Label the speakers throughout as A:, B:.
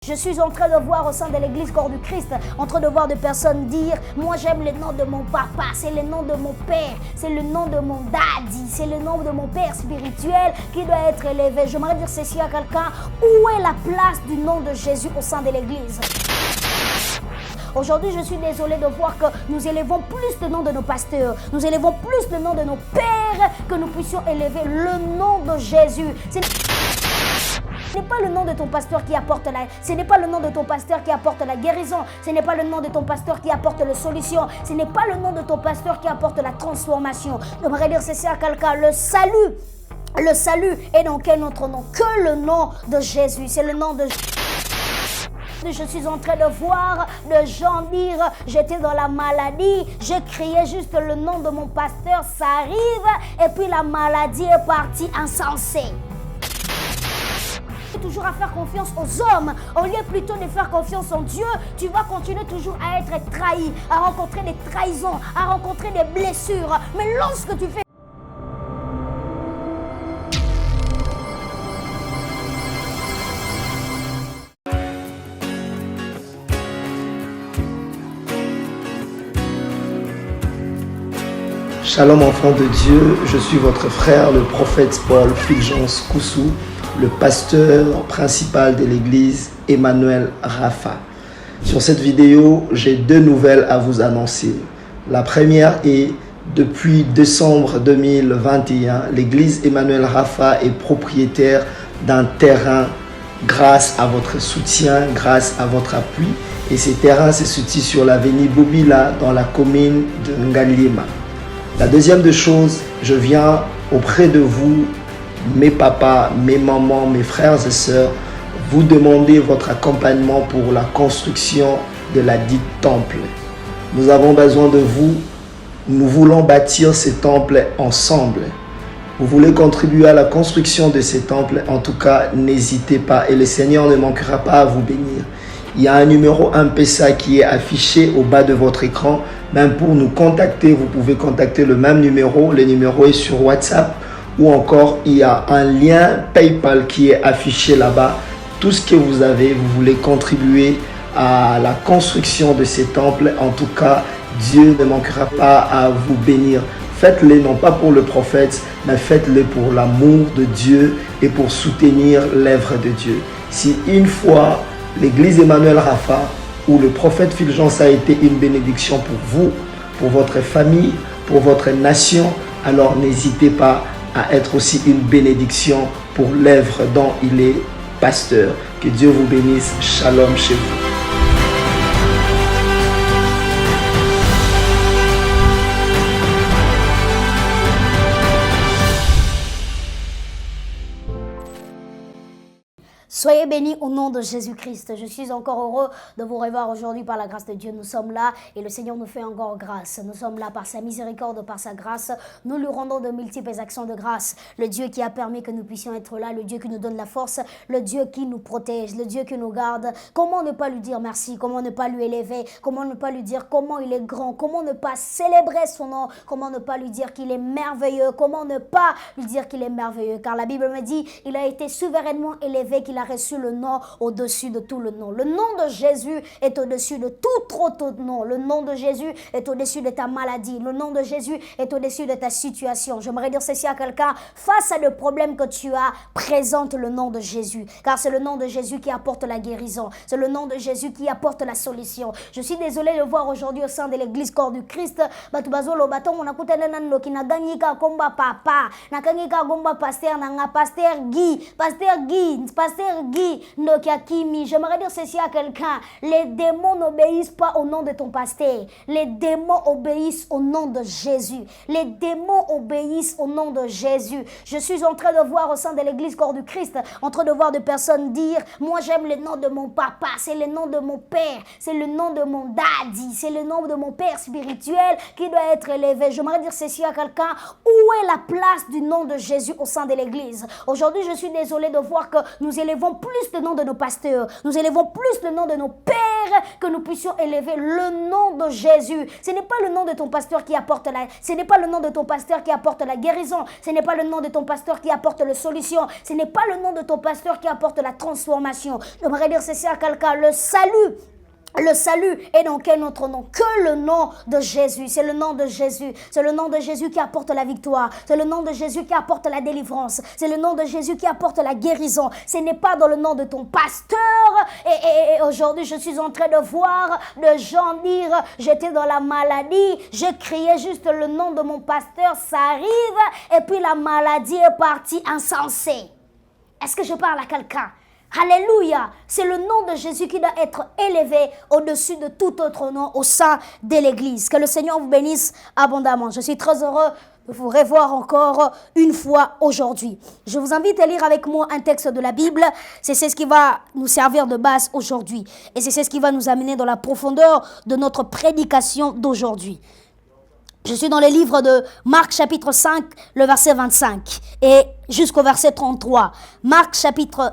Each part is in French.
A: Je suis en train de voir au sein de l'église corps du Christ, en train de voir des personnes dire « Moi j'aime le nom de mon papa, c'est le nom de mon père, c'est le nom de mon daddy, c'est le nom de mon père spirituel qui doit être élevé. » J'aimerais dire ceci à quelqu'un, où est la place du nom de Jésus au sein de l'église? Aujourd'hui, je suis désolée de voir que nous élevons plus le nom de nos pasteurs, nous élevons plus le nom de nos pères que nous puissions élever le nom de Jésus. Ce n'est pas le nom de ton pasteur qui apporte ce n'est pas le nom de ton pasteur qui apporte la guérison. Ce n'est pas le nom de ton pasteur qui apporte la solution. Ce n'est pas le nom de ton pasteur qui apporte la transformation. J'aimerais dire ceci à quelqu'un, le salut est dans quel autre nom que le nom de Jésus. C'est le nom de Jésus. Je suis en train de voir des gens dire j'étais dans la maladie, j'ai crié juste le nom de mon pasteur, ça arrive, et puis la maladie est partie insensée. Toujours à faire confiance aux hommes, au lieu plutôt de faire confiance en Dieu, tu vas continuer toujours à être trahi, à rencontrer des trahisons, à rencontrer des blessures. Mais lorsque tu fais
B: Shalom enfants de Dieu, je suis votre frère, le prophète Paul Fulgence Koussou, le pasteur principal de l'église Emmanuel Rapha. Sur cette vidéo, j'ai deux nouvelles à vous annoncer. La première est, depuis décembre 2021, l'église Emmanuel Rapha est propriétaire d'un terrain grâce à votre soutien, grâce à votre appui. Et ces terrains se situent sur l'avenue Bobila dans la commune de Ngaliema. La deuxième des choses, je viens auprès de vous, mes papas, mes mamans, mes frères et sœurs, vous demander votre accompagnement pour la construction de la dite temple. Nous avons besoin de vous. Nous voulons bâtir ces temples ensemble. Vous voulez contribuer à la construction de ces temples, en tout cas, n'hésitez pas et le Seigneur ne manquera pas à vous bénir. Il y a un numéro M-Pesa qui est affiché au bas de votre écran. Même pour nous contacter, vous pouvez contacter le même numéro. Le numéro est sur WhatsApp ou encore il y a un lien PayPal qui est affiché là-bas. Tout ce que vous avez, vous voulez contribuer à la construction de ces temples. En tout cas, Dieu ne manquera pas à vous bénir. Faites-le non pas pour le prophète, mais faites-le pour l'amour de Dieu et pour soutenir l'œuvre de Dieu. Si une fois l'église Emmanuel Rapha où le prophète Fulgence a été une bénédiction pour vous, pour votre famille, pour votre nation, alors n'hésitez pas à être aussi une bénédiction pour l'œuvre dont il est pasteur. Que Dieu vous bénisse. Shalom chez vous.
A: Soyez bénis au nom de Jésus-Christ. Je suis encore heureux de vous revoir aujourd'hui par la grâce de Dieu. Nous sommes là et le Seigneur nous fait encore grâce. Nous sommes là par sa miséricorde, par sa grâce. Nous lui rendons de multiples actions de grâce. Le Dieu qui a permis que nous puissions être là, le Dieu qui nous donne la force, le Dieu qui nous protège, le Dieu qui nous garde. Comment ne pas lui dire merci? Comment ne pas lui élever? Comment ne pas lui dire comment il est grand? Comment ne pas célébrer son nom? Comment ne pas lui dire qu'il est merveilleux? Comment ne pas lui dire qu'il est merveilleux? Car la Bible me dit, il a été souverainement élevé, qu'il a reçu le nom au-dessus de tout le nom. Le nom de Jésus est au-dessus de tout autre nom. Le nom de Jésus est au-dessus de ta maladie. Le nom de Jésus est au-dessus de ta situation. J'aimerais dire ceci à quelqu'un, face à le problème que tu as, présente le nom de Jésus. Car c'est le nom de Jésus qui apporte la guérison. C'est le nom de Jésus qui apporte la solution. Je suis désolée de voir aujourd'hui au sein de l'église corps du Christ, batubazolo batongo nakutana nando kinaganyika komba papa, nakanyika komba pasteur nanga pasteur Guy, Guy, Nokiakimi. J'aimerais dire ceci à quelqu'un. Les démons n'obéissent pas au nom de ton pasteur. Les démons obéissent au nom de Jésus. Les démons obéissent au nom de Jésus. Je suis en train de voir au sein de l'église corps du Christ, en train de voir des personnes dire, moi j'aime le nom de mon papa, c'est le nom de mon père, c'est le nom de mon daddy, c'est le nom de mon père spirituel qui doit être élevé. J'aimerais dire ceci à quelqu'un. Où est la place du nom de Jésus au sein de l'église? Aujourd'hui, je suis désolée de voir que nous élevons plus le nom de nos pasteurs, nous élevons plus le nom de nos pères que nous puissions élever le nom de Jésus. Ce n'est pas le nom de ton pasteur qui apporte ce n'est pas le nom de ton pasteur qui apporte la guérison. Ce n'est pas le nom de ton pasteur qui apporte la solution. Ce n'est pas le nom de ton pasteur qui apporte la transformation. J'aimerais dire ceci à quelqu'un, le salut est dans quel autre nom que le nom de Jésus. C'est le nom de Jésus. C'est le nom de Jésus qui apporte la victoire. C'est le nom de Jésus qui apporte la délivrance. C'est le nom de Jésus qui apporte la guérison. Ce n'est pas dans le nom de ton pasteur. Et aujourd'hui, je suis en train de voir des gens dire, j'étais dans la maladie, j'ai crié juste le nom de mon pasteur, ça arrive, et puis la maladie est partie insensée. Est-ce que je parle à quelqu'un? Alléluia, c'est le nom de Jésus qui doit être élevé au-dessus de tout autre nom au sein de l'Église. Que le Seigneur vous bénisse abondamment. Je suis très heureux de vous revoir encore une fois aujourd'hui. Je vous invite à lire avec moi un texte de la Bible. C'est ce qui va nous servir de base aujourd'hui. Et c'est ce qui va nous amener dans la profondeur de notre prédication d'aujourd'hui. Je suis dans le livre de Marc chapitre 5, le verset 25 et jusqu'au verset 33. Marc chapitre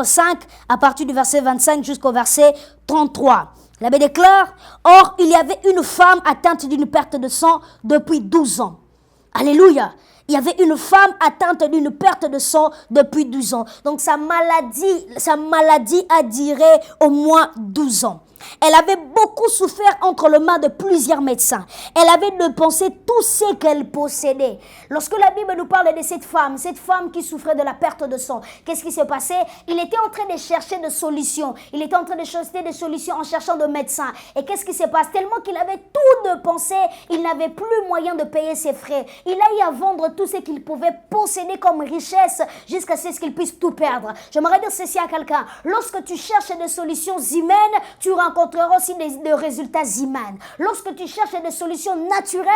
A: 5 à partir du verset 25 jusqu'au verset 33. L'abbé déclare, « Or, il y avait une femme atteinte d'une perte de sang depuis 12 ans. » Alléluia. Il y avait une femme atteinte d'une perte de sang depuis 12 ans. Donc sa maladie a duré au moins 12 ans. Elle avait beaucoup souffert entre les mains de plusieurs médecins. Elle avait dépensé tout ce qu'elle possédait. Lorsque la Bible nous parle de cette femme qui souffrait de la perte de sang, qu'est-ce qui s'est passé? Il était en train de chercher des solutions. Il était en train de chercher des solutions en cherchant des médecins. Et qu'est-ce qui se passe? Tellement qu'il avait tout dépensé, il n'avait plus moyen de payer ses frais. Il a eu à vendre tout ce qu'il pouvait posséder comme richesse jusqu'à ce qu'il puisse tout perdre. J'aimerais dire ceci à quelqu'un. Lorsque tu cherches des solutions humaines, tu rencontreras aussi des résultats humains. Lorsque tu cherches des solutions naturelles,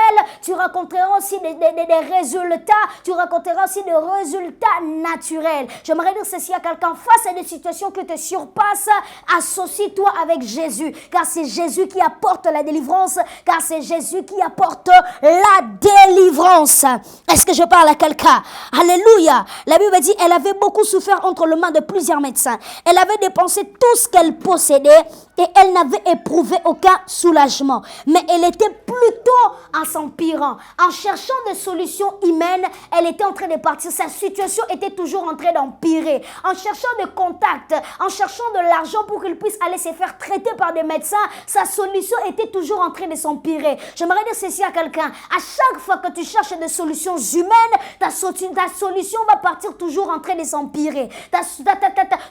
A: tu rencontreras aussi des résultats. Tu rencontreras aussi des résultats naturels. J'aimerais dire ceci à quelqu'un. Face à des situations qui te surpassent, associe-toi avec Jésus. Car c'est Jésus qui apporte la délivrance. Car c'est Jésus qui apporte la délivrance. Est-ce que je parle à quelqu'un? Alléluia. La Bible dit, elle avait beaucoup souffert entre les mains de plusieurs médecins. Elle avait dépensé tout ce qu'elle possédait et elle n'avait éprouvé aucun soulagement. Mais elle était plutôt en s'empirant. En cherchant des solutions humaines, elle était en train de partir. Sa situation était toujours en train d'empirer. En cherchant des contacts, en cherchant de l'argent pour qu'il puisse aller se faire traiter par des médecins, sa solution était toujours en train de s'empirer. J'aimerais dire ceci à quelqu'un. À chaque fois que tu cherches des solutions humaines, ta solution va partir toujours en train de s'empirer.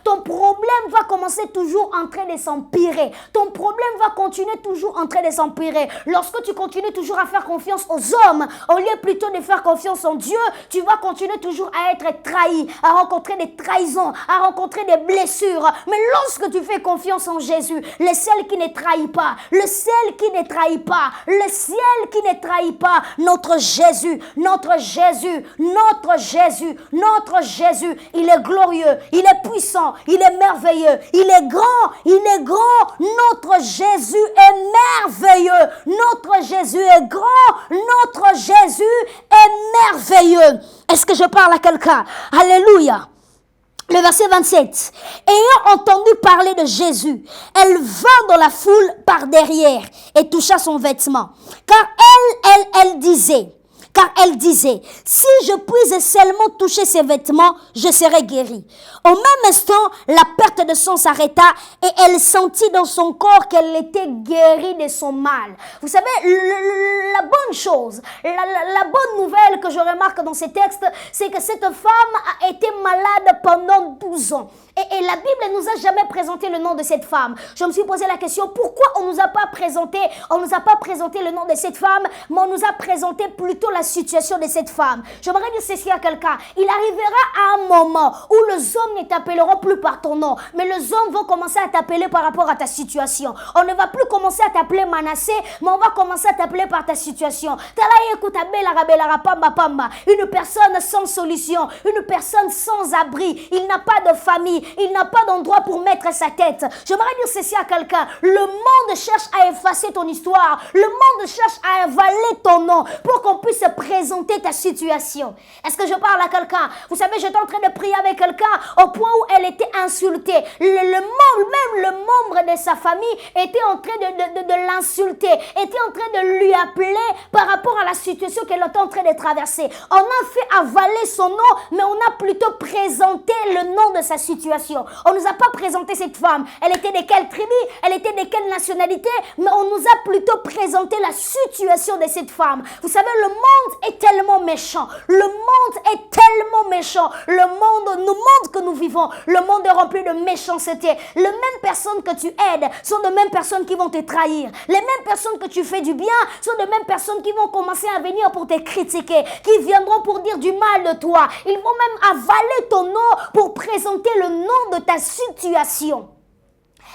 A: Ton problème va commencer toujours en train de s'empirer. Ton problème va continuer toujours en train de s'empirer. Lorsque tu continues toujours à faire confiance aux hommes, au lieu plutôt de faire confiance en Dieu, tu vas continuer toujours à être trahi, à rencontrer des trahisons, à rencontrer des blessures. Mais lorsque tu fais confiance en Jésus, le seul qui ne trahit pas, le seul qui ne trahit pas, le ciel qui ne trahit pas, notre Jésus, notre Jésus, notre Jésus, notre Jésus, il est glorieux, il est puissant, il est merveilleux, il est grand, notre Jésus est merveilleux, notre Jésus est grand, notre Jésus est merveilleux. Est-ce que je parle à quelqu'un? Alléluia. Le verset 27. Ayant entendu parler de Jésus, elle vint dans la foule par derrière et toucha son vêtement. Car elle disait, si je puis seulement toucher ses vêtements, je serai guérie. Au même instant, la perte de sang s'arrêta et elle sentit dans son corps qu'elle était guérie de son mal. Vous savez, la bonne chose, la bonne nouvelle que je remarque dans ces textes, c'est que cette femme a été malade pendant 12 ans. Et la Bible ne nous a jamais présenté le nom de cette femme. Je me suis posé la question, pourquoi on ne nous a pas présenté le nom de cette femme, mais on nous a présenté plutôt la situation de cette femme. J'aimerais dire ceci à quelqu'un. Il arrivera à un moment où les hommes ne t'appelleront plus par ton nom, mais les hommes vont commencer à t'appeler par rapport à ta situation. On ne va plus commencer à t'appeler Manassé, mais on va commencer à t'appeler par ta situation. Une personne sans solution, une personne sans abri, il n'a pas de famille, il n'a pas d'endroit pour mettre sa tête. J'aimerais dire ceci à quelqu'un. Le monde cherche à effacer ton histoire. Le monde cherche à avaler ton nom pour qu'on puisse présenter ta situation. Est-ce que je parle à quelqu'un? Vous savez, j'étais en train de prier avec quelqu'un au point où elle était insultée. Même le membre de sa famille était en train de l'insulter, était en train de lui appeler par rapport à la situation qu'elle était en train de traverser. On a fait avaler son nom, mais on a plutôt présenté le nom de sa situation. On ne nous a pas présenté cette femme. Elle était de quelle tribu? Elle était de quelle nationalité? Mais on nous a plutôt présenté la situation de cette femme. Vous savez, le monde est tellement méchant. Le monde est tellement méchant. Le monde que nous vivons, le monde est rempli de méchanceté. Les mêmes personnes que tu aides sont les mêmes personnes qui vont te trahir. Les mêmes personnes que tu fais du bien sont les mêmes personnes qui vont commencer à venir pour te critiquer, qui viendront pour dire du mal de toi. Ils vont même avaler ton nom pour présenter le nom de ta situation.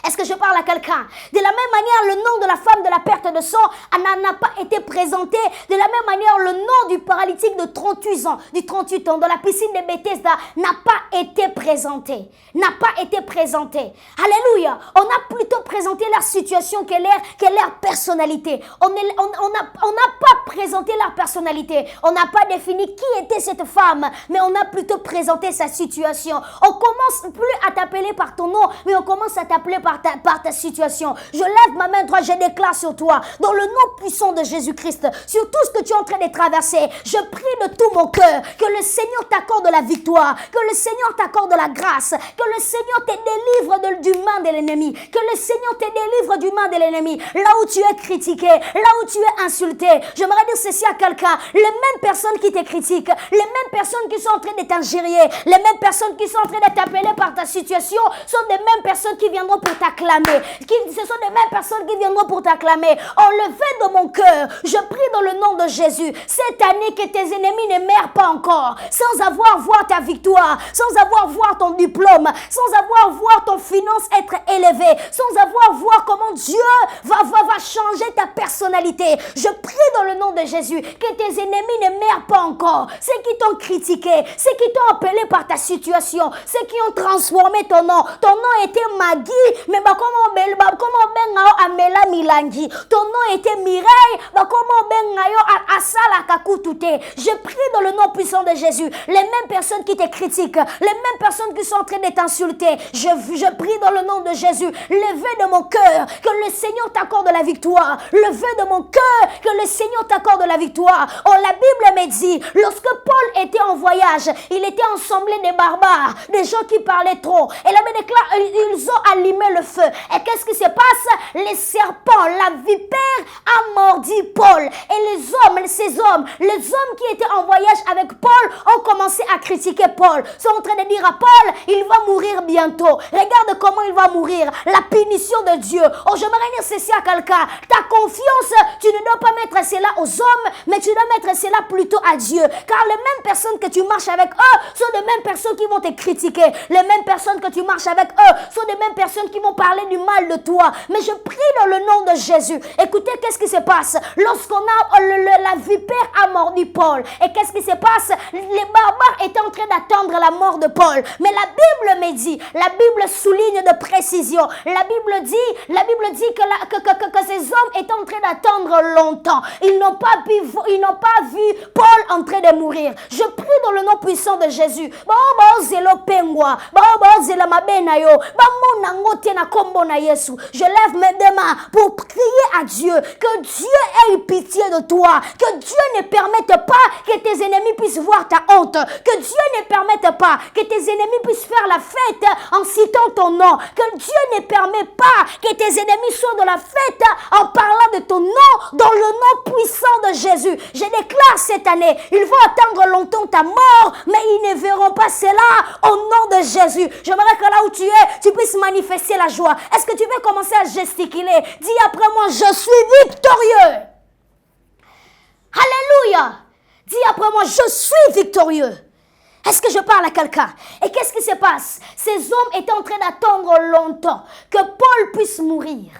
A: Est-ce que je parle à quelqu'un? De la même manière, le nom de la femme de la perte de sang n'a pas été présenté. De la même manière, le nom du paralytique de 38 ans, dans la piscine de Bethesda n'a pas été présenté. N'a pas été présenté. Alléluia. On a plutôt présenté leur situation que leur personnalité. On n'a pas présenté leur personnalité. On n'a pas défini qui était cette femme, mais on a plutôt présenté sa situation. On commence plus à t'appeler par ton nom, mais on commence à t'appeler par ta situation. Je lève ma main droite, je déclare sur toi, dans le nom puissant de Jésus-Christ, sur tout ce que tu es en train de traverser, je prie de tout mon cœur que le Seigneur t'accorde la victoire, que le Seigneur t'accorde la grâce, que le Seigneur te délivre du main de l'ennemi, que le Seigneur te délivre du main de l'ennemi, là où tu es critiqué, là où tu es insulté. J'aimerais dire ceci à quelqu'un, les mêmes personnes qui te critiquent, les mêmes personnes qui sont en train de t'injurier, les mêmes personnes qui sont en train de t'appeler par ta situation, sont des mêmes personnes qui viendront pour t'acclamer. Ce sont les mêmes personnes qui viendront pour t'acclamer. Enlevé de mon cœur, je prie dans le nom de Jésus, cette année que tes ennemis ne meurent pas encore, sans avoir voir ta victoire, sans avoir voir ton diplôme, sans avoir voir ton finance être élevée, sans avoir voir comment Dieu va changer ta personnalité. Je prie dans le nom de Jésus que tes ennemis ne meurent pas encore. Ceux qui t'ont critiqué, ceux qui t'ont appelé par ta situation, ceux qui ont transformé ton nom. Ton nom était Maggie, mais comment ben Amela Milangi. Ton nom était Mireille, comment ben Asala Kakutute. Je prie dans le nom puissant de Jésus. Les mêmes personnes qui te critiquent, les mêmes personnes qui sont en train de t'insulter, je prie dans le nom de Jésus. Levez de mon cœur que le Seigneur t'accorde la victoire. Levez de mon cœur que le Seigneur t'accorde la victoire. Oh, la Bible me dit, lorsque Paul était en voyage, il était ensemblé des barbares, des gens qui parlaient trop. Et la Bible déclare, ils ont allumé le feu. Et qu'est-ce qui se passe? Les serpents, la vipère a mordi Paul. Et ces hommes qui étaient en voyage avec Paul ont commencé à critiquer Paul. Ils sont en train de dire à Paul, il va mourir bientôt. Regarde comment il va mourir. La punition de Dieu. Oh, j'aimerais dire ceci à quelqu'un. Ta confiance, tu ne dois pas mettre cela aux hommes, mais tu dois mettre cela plutôt à Dieu. Car les mêmes personnes que tu marches avec eux sont les mêmes personnes qui vont te critiquer. Les mêmes personnes que tu marches avec eux sont les mêmes personnes qui vont parler du mal de toi. Mais je prie dans le nom de Jésus. Écoutez, qu'est-ce qui se passe lorsqu'on a la vipère a mordu Paul? Et qu'est-ce qui se passe? Les barbares étaient en train d'attendre la mort de Paul. Mais la Bible me dit, la Bible souligne de précision. La Bible dit que ces hommes étaient en train d'attendre longtemps. Ils n'ont pas vu Paul en train de mourir. Je prie dans le nom puissant de Jésus. Je lève mes deux mains pour prier à Dieu, que Dieu ait pitié de toi, que Dieu ne permette pas que tes ennemis puissent voir ta honte, que Dieu ne permette pas que tes ennemis puissent faire la fête en citant ton nom, que Dieu ne permette pas que tes ennemis soient dans la fête en parlant de ton nom, dans le nom puissant de Jésus. Je déclare cette année, ils vont attendre longtemps ta mort, mais ils ne verront pas cela au nom de Jésus. J'aimerais que là où tu es, tu puisses manifester la joie. Est-ce que tu veux commencer à gesticuler? Dis après moi, je suis victorieux. Alléluia. Dis après moi, je suis victorieux. Est-ce que je parle à quelqu'un? Et qu'est-ce qui se passe? Ces hommes étaient en train d'attendre longtemps que Paul puisse mourir.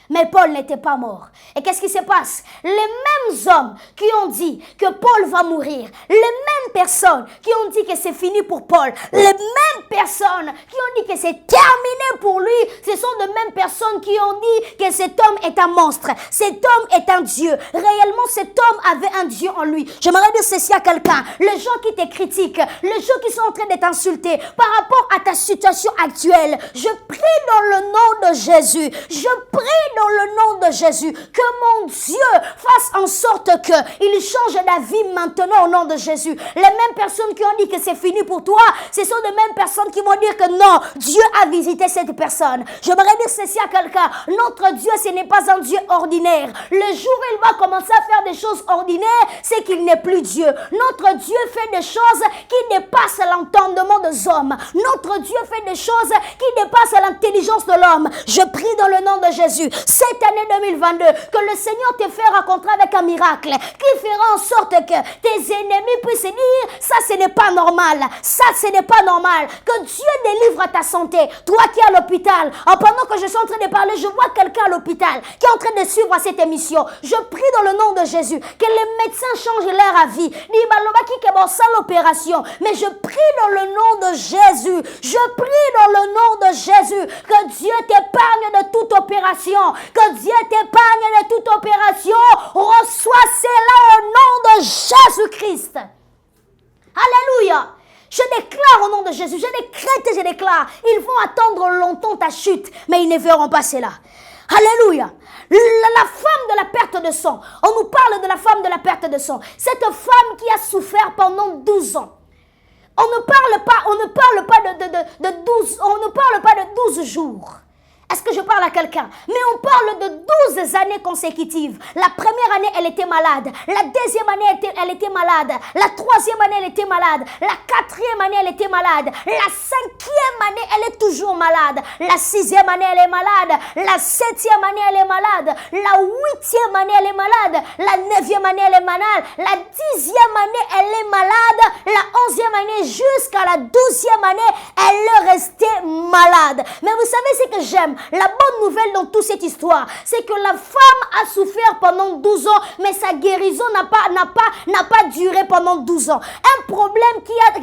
A: Mais Paul n'était pas mort. Et qu'est-ce qui se passe? Les mêmes hommes qui ont dit que Paul va mourir, les mêmes personnes qui ont dit que c'est fini pour Paul, les mêmes personnes qui ont dit que c'est terminé pour lui, ce sont les mêmes personnes qui ont dit que cet homme est un monstre, cet homme est un Dieu. Réellement, cet homme avait un Dieu en lui. J'aimerais dire ceci à quelqu'un. Les gens qui te critiquent, les gens qui sont en train de t'insulter par rapport à ta situation actuelle, je prie dans le nom de Jésus, je prie dans le nom de Jésus, que mon Dieu fasse en sorte qu'il change la vie maintenant au nom de Jésus. Les mêmes personnes qui ont dit que c'est fini pour toi, ce sont les mêmes personnes qui vont dire que non, Dieu a visité cette personne. J'aimerais dire ceci à quelqu'un, notre Dieu, ce n'est pas un Dieu ordinaire. Le jour où il va commencer à faire des choses ordinaires, c'est qu'il n'est plus Dieu. Notre Dieu fait des choses qui dépassent l'entendement des hommes. Notre Dieu fait des choses qui dépassent l'intelligence de l'homme. Je prie dans le nom de Jésus, cette année 2022, que le Seigneur te fait rencontrer avec un miracle qui fera en sorte que tes ennemis puissent dire, ça ce n'est pas normal, ça ce n'est pas normal, que Dieu délivre ta santé. Toi qui es à l'hôpital, pendant que je suis en train de parler, je vois quelqu'un à l'hôpital qui est en train de suivre cette émission. Je prie dans le nom de Jésus que les médecins changent leur avis. L'opération, mais je prie dans le nom de Jésus, je prie dans le nom de Jésus que Dieu t'épargne de toute opération, que Dieu t'épargne de toute opération. Reçois cela au nom de Jésus-Christ. Alléluia. Je déclare au nom de Jésus, je décrète et je déclare, ils vont attendre longtemps ta chute, mais ils ne verront pas cela. Alléluia. La femme de la perte de sang. On nous parle de la femme de la perte de sang. Cette femme qui a souffert pendant 12 ans. On ne parle pas de 12 jours. Est-ce que je parle à quelqu'un? Mais on parle de 12 années consécutives. La première année, elle était malade. La deuxième année, elle était malade. La troisième année, elle était malade. La quatrième année, elle était malade. La cinquième année, elle est toujours malade. La sixième année, elle est malade. La septième année, elle est malade. La huitième année, elle est malade. La neuvième année, elle est malade. La 10e année, elle est malade. La 11e année, jusqu'à la 12e année, elle est restée malade. Mais vous savez ce que j'aime? La bonne nouvelle dans toute cette histoire, c'est que la femme a souffert pendant 12 ans, mais sa guérison n'a pas duré pendant 12 ans. Un problème qui a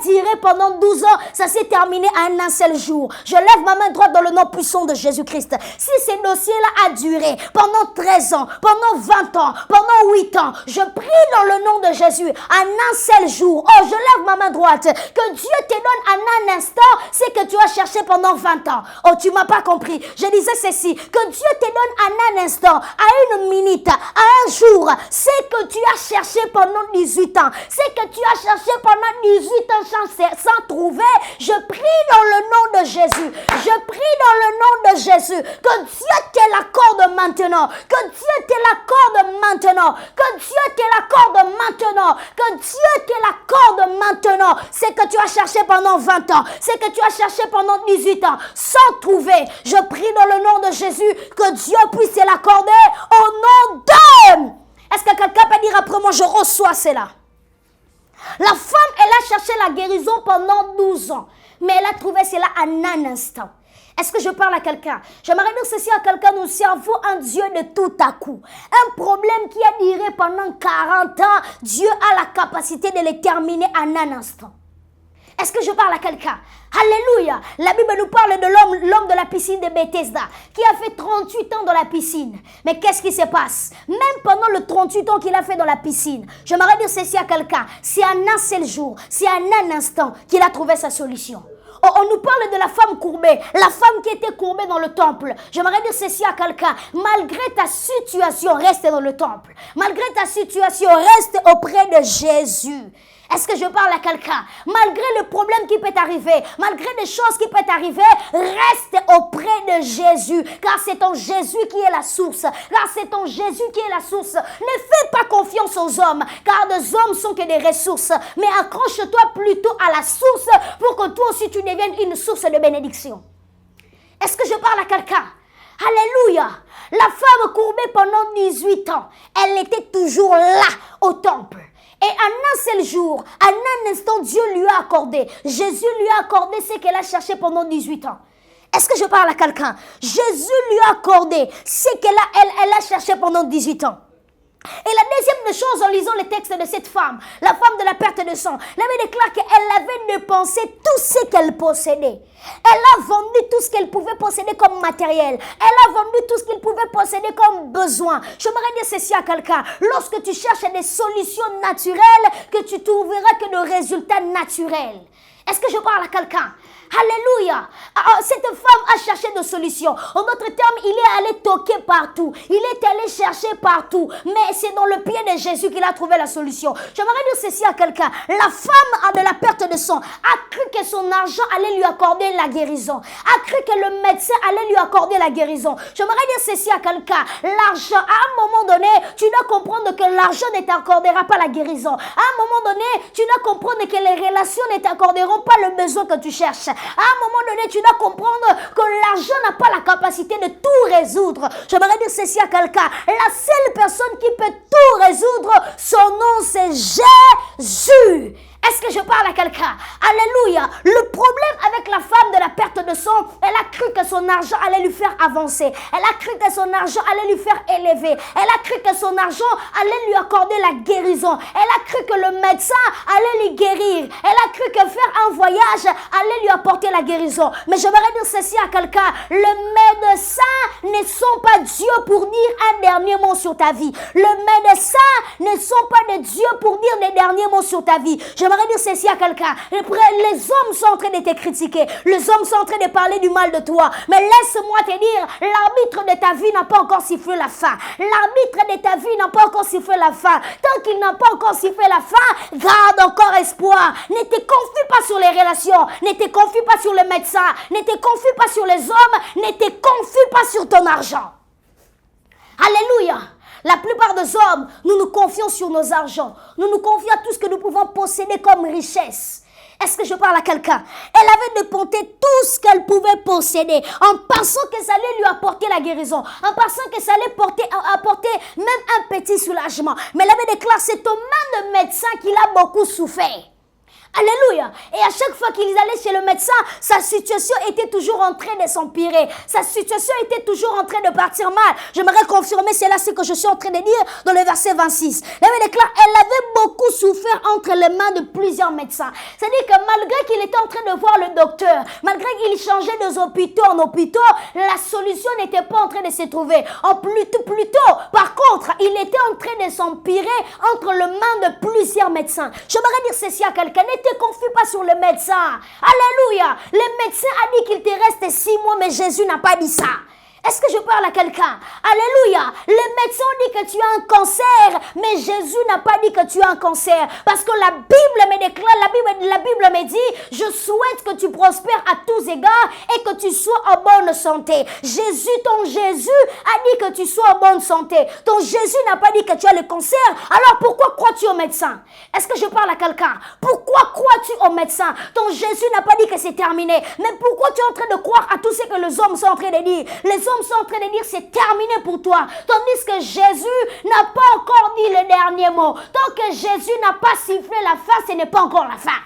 A: duré pendant 12 ans, ça s'est terminé en un seul jour. Je lève ma main droite dans le nom puissant de Jésus-Christ. Si ce dossier-là a duré pendant 13 ans, pendant 20 ans, pendant 8 ans, je prie dans le nom de Jésus, en un seul jour, je lève ma main droite, que Dieu te donne en un instant ce que tu as cherché pendant 20 ans. Tu m'as pas compris. Je disais ceci, que Dieu te donne en un instant, à une minute, à un jour, ce que tu as cherché pendant 18 ans, ce que tu as cherché pendant 18 ans sans trouver. Je prie dans le nom de Jésus, je prie dans le nom de Jésus, que Dieu te l'accorde maintenant, que Dieu te l'accorde maintenant, que Dieu te l'accorde maintenant, que Dieu te l'accorde maintenant, ce que tu as cherché pendant 20 ans, ce que tu as cherché pendant 18 ans, sans trouver. Je prie dans le nom de Jésus que Dieu puisse l'accorder au nom de... Est-ce que quelqu'un peut dire après moi, je reçois cela? La femme, elle a cherché la guérison pendant 12 ans, mais elle a trouvé cela en un instant. Est-ce que je parle à quelqu'un? J'aimerais dire ceci à quelqu'un, nous servons un Dieu de tout à coup. Un problème qui a duré pendant 40 ans, Dieu a la capacité de le terminer en un instant. Est-ce que je parle à quelqu'un? Alléluia. La Bible nous parle de l'homme de la piscine de Bethesda qui a fait 38 ans dans la piscine. Mais qu'est-ce qui se passe? Même pendant le 38 ans qu'il a fait dans la piscine, j'aimerais dire ceci à quelqu'un, c'est en un seul jour, c'est en un instant qu'il a trouvé sa solution. On nous parle de la femme courbée, la femme qui était courbée dans le temple. J'aimerais dire ceci à quelqu'un, malgré ta situation, reste dans le temple. Malgré ta situation, reste auprès de Jésus. Est-ce que je parle à quelqu'un? Malgré le problème qui peut t'arriver, malgré les choses qui peuvent t'arriver, reste auprès de Jésus. Car c'est en Jésus qui est la source. Car c'est en Jésus qui est la source. Ne fais pas confiance aux hommes, car les hommes sont que des ressources. Mais accroche-toi plutôt à la source pour que toi aussi tu deviennes une source de bénédiction. Est-ce que je parle à quelqu'un? Alléluia. La femme courbée pendant 18 ans, elle était toujours là au temple. Et en un seul jour, en un instant, Dieu lui a accordé. Jésus lui a accordé ce qu'elle a cherché pendant 18 ans. Est-ce que je parle à quelqu'un? Jésus lui a accordé ce qu'elle a cherché pendant 18 ans. Et la deuxième des choses, en lisant le texte de cette femme, la femme de la perte de sang, la Bible déclare qu'elle avait dépensé tout ce qu'elle possédait. Elle a vendu tout ce qu'elle pouvait posséder comme matériel. Elle a vendu tout ce qu'elle pouvait posséder comme besoin. J'aimerais dire ceci à quelqu'un. Lorsque tu cherches des solutions naturelles, que tu trouveras que de résultats naturels. Est-ce que je parle à quelqu'un? Alléluia. Cette femme a cherché des solutions. En d'autres termes, il est allé toquer partout. Il est allé chercher partout. Mais c'est dans le pied de Jésus qu'il a trouvé la solution. J'aimerais dire ceci à quelqu'un. La femme de la perte de sang a cru que son argent allait lui accorder la guérison. A cru que le médecin allait lui accorder la guérison. J'aimerais dire ceci à quelqu'un. L'argent, à un moment donné, tu dois comprendre que l'argent ne t'accordera pas la guérison. À un moment donné, tu dois comprendre que les relations ne t'accorderont pas le besoin que tu cherches. À un moment donné, tu dois comprendre que l'argent n'a pas la capacité de tout résoudre. J'aimerais dire ceci à quelqu'un. La seule personne qui peut tout résoudre, son nom c'est Jésus. Est-ce que je parle à quelqu'un? Alléluia. Le problème avec la femme de la perte de sang, elle a cru que son argent allait lui faire avancer. Elle a cru que son argent allait lui faire élever. Elle a cru que son argent allait lui accorder la guérison. Elle a cru que le médecin allait lui guérir. Elle a cru que faire un voyage allait lui apporter la guérison. Mais j'aimerais dire ceci à quelqu'un. Le médecin ne sont pas Dieu pour dire un dernier mot sur ta vie. Le médecin ne sont pas de Dieu pour dire les derniers mots sur ta vie. J'aimerais dire ceci à quelqu'un. Les hommes sont en train de te critiquer. Les hommes sont en train de parler du mal de toi. Mais laisse-moi te dire, l'arbitre de ta vie n'a pas encore sifflé la fin. L'arbitre de ta vie n'a pas encore sifflé la fin. Tant qu'il n'a pas encore sifflé la fin, garde encore espoir. Ne te confie pas sur les relations. Ne te confie pas sur le médecin. Ne te confie pas sur les hommes. Ne te confie pas sur ton argent. Alléluia. La plupart des hommes, nous nous confions sur nos argents. Nous nous confions à tout ce que nous pouvons posséder comme richesse. Est-ce que je parle à quelqu'un? Elle avait dépensé tout ce qu'elle pouvait posséder en pensant que ça allait lui apporter la guérison, en pensant que ça allait apporter même un petit soulagement. Mais elle avait déclaré, c'est au même le médecin qu'il a beaucoup souffert. Alléluia. Et à chaque fois qu'ils allaient chez le médecin, sa situation était toujours en train de s'empirer. Sa situation était toujours en train de partir mal. J'aimerais confirmer cela, ce que je suis en train de dire dans le verset 26. Elle avait beaucoup souffert entre les mains de plusieurs médecins. C'est-à-dire que malgré qu'il était en train de voir le docteur, malgré qu'il changeait des hôpitaux en hôpitaux, la solution n'était pas en train de se trouver. Plutôt, par contre, il était en train de s'empirer entre les mains de plusieurs médecins. J'aimerais dire ceci à quelqu'un. Ne te confie pas sur le médecin. Alléluia. Le médecin a dit qu'il te reste 6 mois, mais Jésus n'a pas dit ça. Est-ce que je parle à quelqu'un? Alléluia. Les médecins ont dit que tu as un cancer, mais Jésus n'a pas dit que tu as un cancer. Parce que la Bible me déclare, la Bible me dit, je souhaite que tu prospères à tous égards et que tu sois en bonne santé. Ton Jésus a dit que tu sois en bonne santé. Ton Jésus n'a pas dit que tu as le cancer. Alors pourquoi crois-tu au médecin? Est-ce que je parle à quelqu'un? Pourquoi crois-tu au médecin? Ton Jésus n'a pas dit que c'est terminé. Mais pourquoi tu es en train de croire à tout ce que les hommes sont en train de dire? Les hommes sont en train de dire c'est terminé pour toi. Tandis que Jésus n'a pas encore dit le dernier mot. Tant que Jésus n'a pas sifflé la fin, ce n'est pas encore la fin.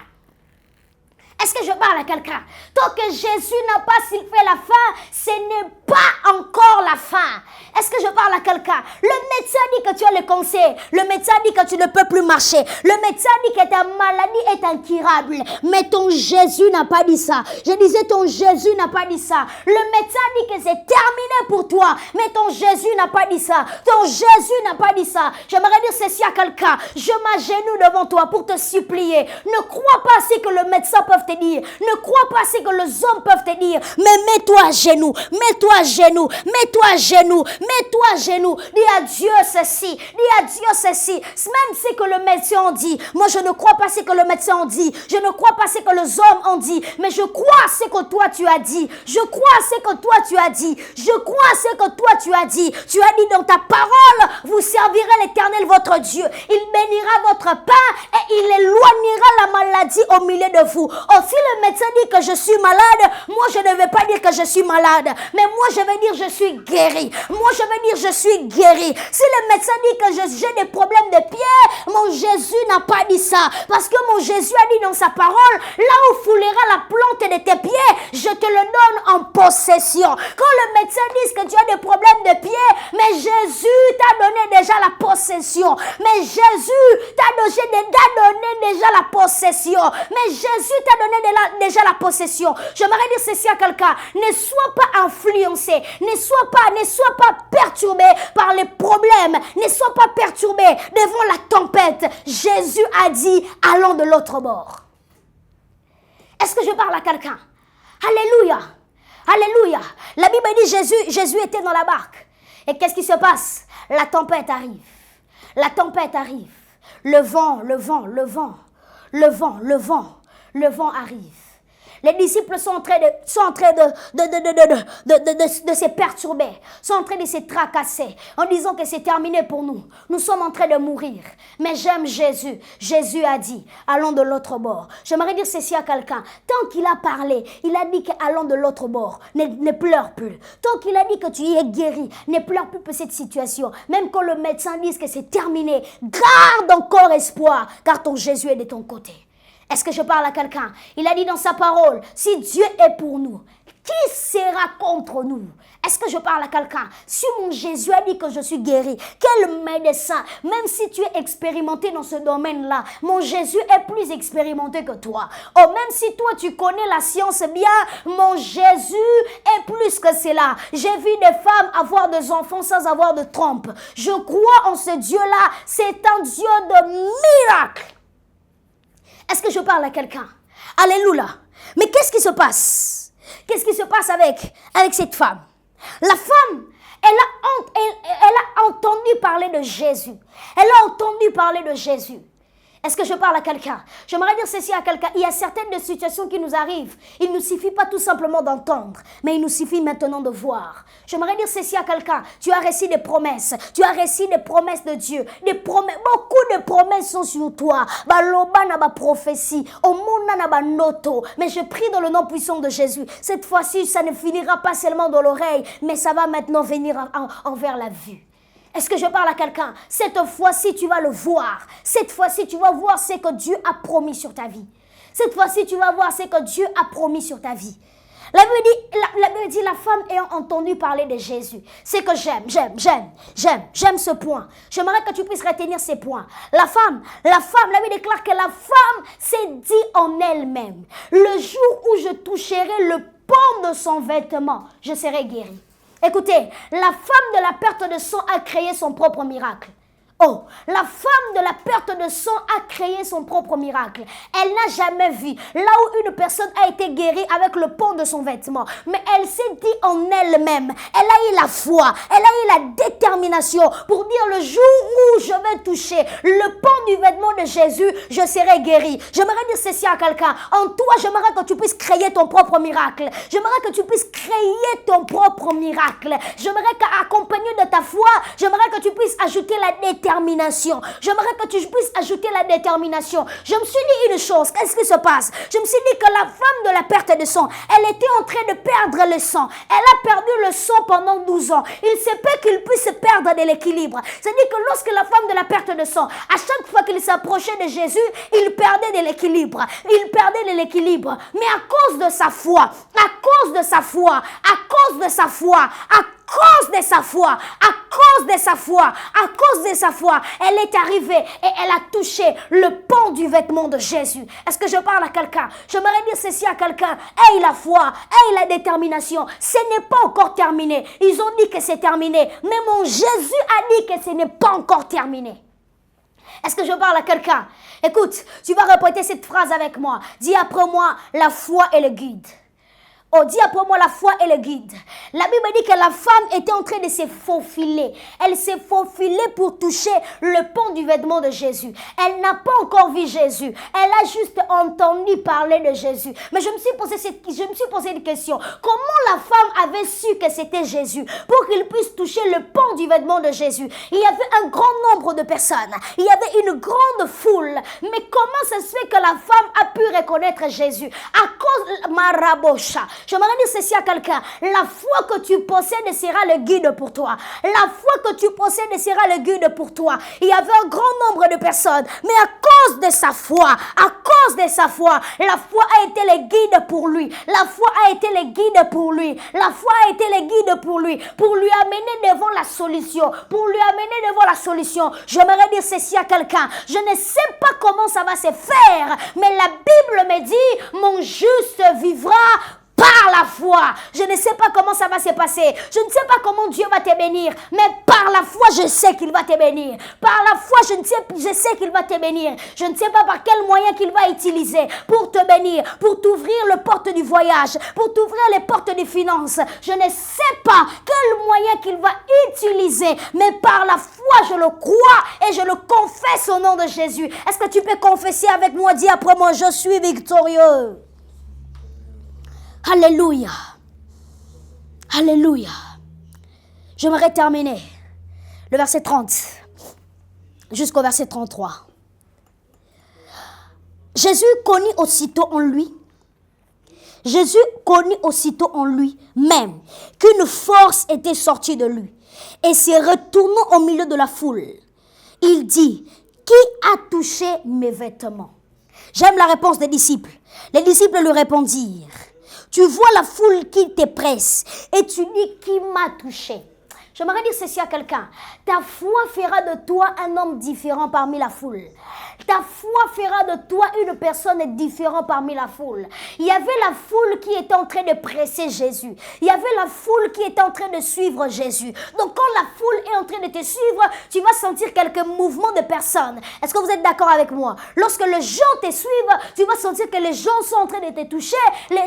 A: Est-ce que je parle à quelqu'un? Tant que Jésus n'a pas sifflé la fin, ce n'est pas encore la fin. Est-ce que je parle à quelqu'un? Le médecin dit que tu as le cancer. Le médecin dit que tu ne peux plus marcher. Le médecin dit que ta maladie est incurable. Mais ton Jésus n'a pas dit ça. Je disais ton Jésus n'a pas dit ça. Le médecin dit que c'est terminé pour toi. Mais ton Jésus n'a pas dit ça. Ton Jésus n'a pas dit ça. J'aimerais dire ceci à quelqu'un. Je m'agenouille devant toi pour te supplier. Ne crois pas à ce que le médecin peut te dire. Ne crois pas à ce que les hommes peuvent te dire. Mais mets-toi à genoux. Mets-toi à genoux. Mets-toi à genoux. Mets-toi à genoux. Dis à Dieu ceci. Dis à Dieu ceci. Même ce que le médecin ont dit. Moi, je ne crois pas ce que le médecin ont dit. Je ne crois pas ce que les hommes ont dit. Mais je crois à ce que toi tu as dit. Je crois à ce que toi tu as dit. Je crois à ce que toi tu as dit. Tu as dit dans ta parole, vous servirez l'Éternel votre Dieu. Il bénira votre pain et il éloignera la maladie au milieu de vous. Si le médecin dit que je suis malade, moi je ne vais pas dire que je suis malade. Mais moi je vais dire je suis guéri. guéri. Moi, je veux dire, je suis guéri. Si le médecin dit que j'ai des problèmes de pied, mon Jésus n'a pas dit ça. Parce que mon Jésus a dit dans sa parole, là où foulera la plante de tes pieds, je te le donne en possession. Quand le médecin dit que tu as des problèmes de pied, mais Jésus t'a donné déjà la possession. Mais Jésus t'a donné déjà la possession. Mais Jésus t'a donné déjà la possession. J'aimerais dire ceci à quelqu'un. Ne sois pas influencé. Ne sois pas perturbé par les problèmes. Ne sois pas perturbé devant la tempête. Jésus a dit, allons de l'autre bord. Est-ce que je parle à quelqu'un? Alléluia. Alléluia. La Bible dit Jésus était dans la barque. Et qu'est-ce qui se passe? La tempête arrive. La tempête arrive. Le vent arrive. Les disciples sont en train de se perturber, sont en train de se tracasser, en disant que c'est terminé pour nous. Nous sommes en train de mourir. Mais j'aime Jésus. Jésus a dit, allons de l'autre bord. J'aimerais dire ceci à quelqu'un. Tant qu'il a parlé, il a dit qu'allons de l'autre bord. Ne pleure plus. Tant qu'il a dit que tu es guéri, ne pleure plus pour cette situation. Même quand le médecin dit que c'est terminé, garde encore espoir, car ton Jésus est de ton côté. Est-ce que je parle à quelqu'un? Il a dit dans sa parole, si Dieu est pour nous, qui sera contre nous? Est-ce que je parle à quelqu'un? Si mon Jésus a dit que je suis guéri, quel médecin, même si tu es expérimenté dans ce domaine-là, mon Jésus est plus expérimenté que toi. Oh, même si toi tu connais la science bien, mon Jésus est plus que cela. J'ai vu des femmes avoir des enfants sans avoir de trompe. Je crois en ce Dieu-là, c'est un Dieu de miracles. Est-ce que je parle à quelqu'un? Alléluia. Mais qu'est-ce qui se passe? Qu'est-ce qui se passe avec cette femme? La femme, elle a entendu parler de Jésus. Elle a entendu parler de Jésus. Est-ce que je parle à quelqu'un? J'aimerais dire ceci à quelqu'un. Il y a certaines situations qui nous arrivent. Il ne nous suffit pas tout simplement d'entendre, mais il nous suffit maintenant de voir. J'aimerais dire ceci à quelqu'un. Tu as reçu des promesses. Tu as reçu des promesses de Dieu. Beaucoup de promesses sont sur toi. Baloba na ba prophétie. Omona na ba noto. Mais je prie dans le nom puissant de Jésus. Cette fois-ci, ça ne finira pas seulement dans l'oreille, mais ça va maintenant venir envers la vue. Est-ce que je parle à quelqu'un? Cette fois-ci, tu vas le voir. Cette fois-ci, tu vas voir ce que Dieu a promis sur ta vie. Cette fois-ci, tu vas voir ce que Dieu a promis sur ta vie. La Bible dit, la femme ayant entendu parler de Jésus. C'est que j'aime ce point. J'aimerais que tu puisses retenir ces points. La femme, la Bible déclare que la femme s'est dit en elle-même, le jour où je toucherai le pan de son vêtement, je serai guérie. Écoutez, la femme de la perte de sang a créé son propre miracle. Oh, la femme de la perte de sang a créé son propre miracle. Elle n'a jamais vu là où une personne a été guérie avec le pan de son vêtement. Mais elle s'est dit en elle-même, elle a eu la foi, elle a eu la détermination pour dire le jour où je vais toucher le pan du vêtement de Jésus, je serai guérie. J'aimerais dire ceci à quelqu'un. En toi, j'aimerais que tu puisses créer ton propre miracle. J'aimerais que tu puisses créer ton propre miracle. J'aimerais qu'accompagné de ta foi, j'aimerais que tu puisses ajouter la détermination. J'aimerais que tu puisses ajouter la détermination. Je me suis dit une chose. Qu'est-ce qui se passe? Je me suis dit que la femme de la perte de sang, elle était en train de perdre le sang. Elle a perdu le sang pendant 12 ans. Il se peut qu'il puisse perdre de l'équilibre. C'est-à-dire que lorsque la femme de la perte de sang, à chaque fois qu'il s'approchait de Jésus, il perdait de l'équilibre. Il perdait de l'équilibre. Mais à cause de sa foi, à cause de sa foi, à cause de sa foi, à cause de sa foi, à cause de sa foi, à cause de sa foi, elle est arrivée et elle a touché le pan du vêtement de Jésus. Est-ce que je parle à quelqu'un? J'aimerais dire ceci à quelqu'un. Aie la foi, aie la détermination. Ce n'est pas encore terminé. Ils ont dit que c'est terminé. Mais mon Jésus a dit que ce n'est pas encore terminé. Est-ce que je parle à quelqu'un? Écoute, tu vas répéter cette phrase avec moi. Dis après moi, la foi est le guide. Oh, dis après moi, la foi est le guide. La Bible dit que la femme était en train de se faufiler. Elle s'est faufilée pour toucher le pan du vêtement de Jésus. Elle n'a pas encore vu Jésus. Elle a juste entendu parler de Jésus. Mais je me suis posé une question. Comment la femme avait su que c'était Jésus pour qu'il puisse toucher le pan du vêtement de Jésus? Il y avait un grand nombre de personnes. Il y avait une grande foule. Mais comment ça se fait que la femme a pu reconnaître Jésus? À cause Marabosha. J'aimerais dire ceci à quelqu'un. La foi que tu possèdes sera le guide pour toi. La foi que tu possèdes sera le guide pour toi. Il y avait un grand nombre de personnes, mais à cause de sa foi, la foi a été le guide pour lui. La foi a été le guide pour lui. La foi a été le guide pour lui amener devant la solution. J'aimerais dire ceci à quelqu'un. Je ne sais pas comment ça va se faire, mais la Bible me dit, mon juste vivra par la foi. Je ne sais pas comment ça va se passer. Je ne sais pas comment Dieu va te bénir. Mais par la foi, je sais qu'il va te bénir. Par la foi, je sais qu'il va te bénir. Je ne sais pas par quel moyen qu'il va utiliser pour te bénir, pour t'ouvrir les portes du voyage, pour t'ouvrir les portes des finances. Je ne sais pas quel moyen qu'il va utiliser. Mais par la foi, je le crois et je le confesse au nom de Jésus. Est-ce que tu peux confesser avec moi? Dis après moi, je suis victorieux. Alléluia. Alléluia. J'aimerais terminer le verset 30 jusqu'au verset 33. Jésus connut aussitôt en lui même qu'une force était sortie de lui. Et se retournant au milieu de la foule, il dit, qui a touché mes vêtements? J'aime la réponse des disciples. Les disciples lui répondirent, tu vois la foule qui te presse et tu dis qui m'a touché. J'aimerais dire ceci à quelqu'un. Ta foi fera de toi un homme différent parmi la foule. Ta foi fera de toi une personne différente parmi la foule. Il y avait la foule qui était en train de presser Jésus. Il y avait la foule qui était en train de suivre Jésus. Donc quand la foule est en train de te suivre, tu vas sentir quelques mouvements de personnes. Est-ce que vous êtes d'accord avec moi? Lorsque les gens te suivent, tu vas sentir que les gens sont en train de te toucher.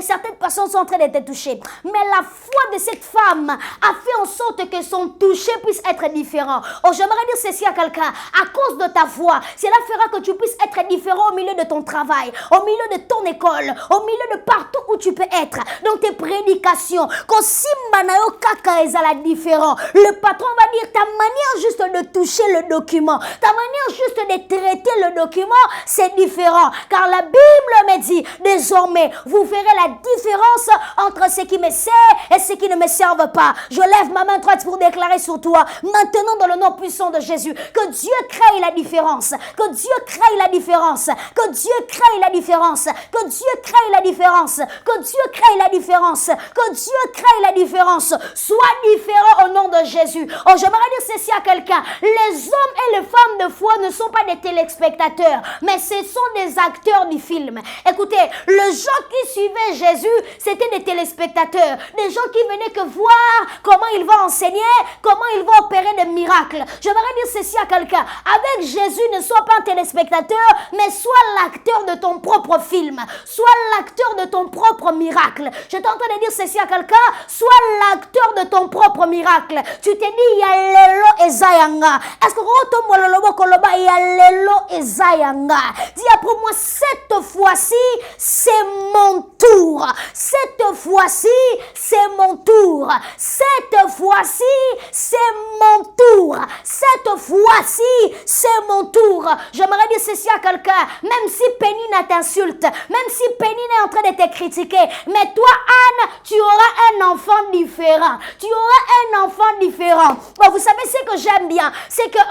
A: Certaines personnes sont en train de te toucher. Mais la foi de cette femme a fait en sorte que son toucher puisse être différent. Oh, j'aimerais dire ceci à quelqu'un. À cause de ta foi, cela fera que tu puisses être différent au milieu de ton travail, au milieu de ton école, au milieu de partout où tu peux être, dans tes prédications. Quand Simbanayo Kaka est à la différent, le patron va dire ta manière juste de toucher le document, ta manière juste de traiter le document, c'est différent. Car la Bible me dit, désormais, vous verrez la différence entre ce qui me sert et ce qui ne me servent pas. Je lève ma main droite pour déclarer sur toi, maintenant dans le nom puissant de Jésus, que Dieu crée la différence, que Dieu crée la différence, que Dieu crée la différence, que Dieu crée la différence, que Dieu crée la différence, que Dieu crée la différence. Sois différent au nom de Jésus. Oh, j'aimerais dire ceci à quelqu'un. Les hommes et les femmes de foi ne sont pas des téléspectateurs, mais ce sont des acteurs du film. Écoutez, les gens qui suivaient Jésus, c'était des téléspectateurs, des gens qui venaient que voir comment il va enseigner, comment il va opérer des miracles. J'aimerais dire ceci à quelqu'un. Avec Jésus, ne sois pas un téléspectateur, mais sois l'acteur de ton propre film. Sois l'acteur de ton propre miracle. Je t'entends dire ceci à quelqu'un. Sois l'acteur de ton propre miracle. Tu te dis, Yalelo Ezayanga. Est-ce que tu Mololobo Koloba Yalelo Ezayanga? Dis après moi, cette fois-ci, c'est mon tour. Cette fois-ci, c'est mon tour. Cette fois-ci, c'est mon tour. Cette fois-ci, c'est mon tour. J'aimerais dire ceci à quelqu'un. Même si Pénina t'insulte, même si Pénina est en train de te critiquer, mais toi, Anne, tu auras un enfant différent. Tu auras un enfant différent. Bon, vous savez ce que j'aime bien, c'est que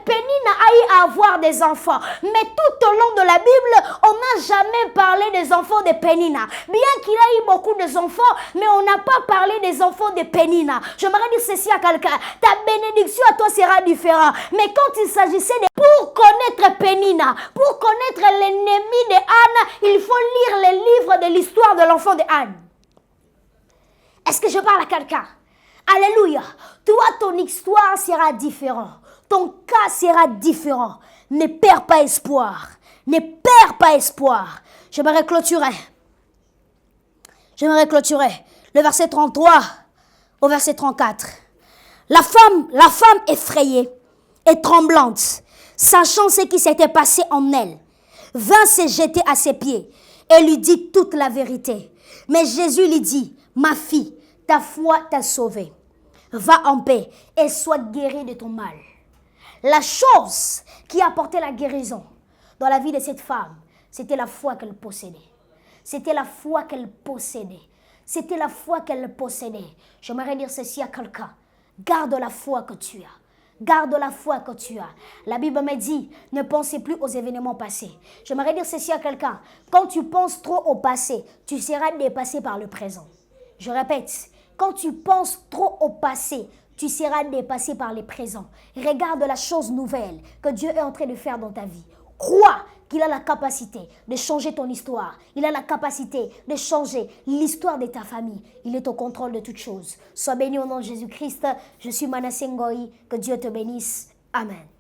A: Pénina a eu à avoir des enfants. Mais tout au long de la Bible, on n'a jamais parlé des enfants de Pénina. Bien qu'il ait eu beaucoup d'enfants, mais on n'a pas parlé des enfants de Pénina. J'aimerais dire ceci à quelqu'un. Ta bénédiction à toi sera différente. Mais quand il s'agissait de... Pour connaître Pénina, pour connaître l'ennemi de Anne, il faut lire les livres de l'histoire de l'enfant de Anne. Est-ce que je parle à quelqu'un? Alléluia. Toi, ton histoire sera différente. Ton cas sera différent. Ne perds pas espoir. Ne perds pas espoir. J'aimerais clôturer. Le verset 33 au verset 34. La femme effrayée et tremblante, sachant ce qui s'était passé en elle, vint se jeter à ses pieds et lui dit toute la vérité. Mais Jésus lui dit, ma fille, ta foi t'a sauvée. Va en paix et sois guérie de ton mal. La chose qui apportait la guérison dans la vie de cette femme, c'était la foi qu'elle possédait. C'était la foi qu'elle possédait. C'était la foi qu'elle possédait. J'aimerais dire ceci à quelqu'un. Garde la foi que tu as. Garde la foi que tu as. La Bible me dit, ne pensez plus aux événements passés. J'aimerais dire ceci à quelqu'un. Quand tu penses trop au passé, tu seras dépassé par le présent. Je répète, quand tu penses trop au passé, tu seras dépassé par le présent. Regarde la chose nouvelle que Dieu est en train de faire dans ta vie. Crois qu'il a la capacité de changer ton histoire. Il a la capacité de changer l'histoire de ta famille. Il est au contrôle de toutes choses. Sois béni au nom de Jésus-Christ. Je suis Manasseh Ngoyi. Que Dieu te bénisse. Amen.